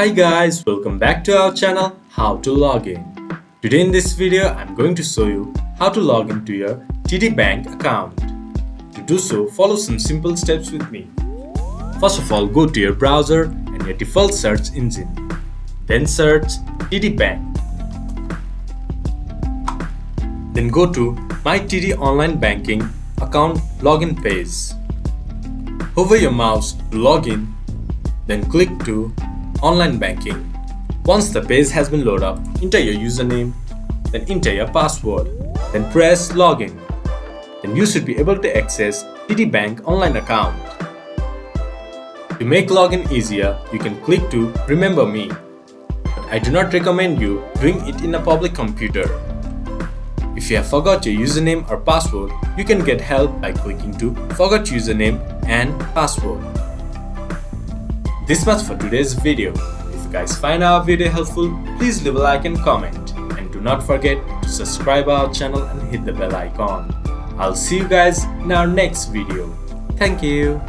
Hi guys, welcome back to our channel How to Log In. Today in this video I'm going to show you how to log into your TD Bank account. To do so, follow some simple steps with me. First of all, go to your browser and your default search engine. Then search TD Bank. Then go to My TD Online Banking account login page. Hover your mouse to log in, then click to Online Banking. Once the page has been loaded up, enter your username, then enter your password, then press Login. Then you should be able to access TD Bank online account. To make login easier, you can click to Remember Me, but I do not recommend you doing it in a public computer. If you have forgot your username or password, you can get help by clicking to Forgot Username and Password. This much for today's video. If you guys find our video helpful, please leave a like and comment. And do not forget to subscribe our channel and hit the bell icon. I'll see you guys in our next video. Thank you.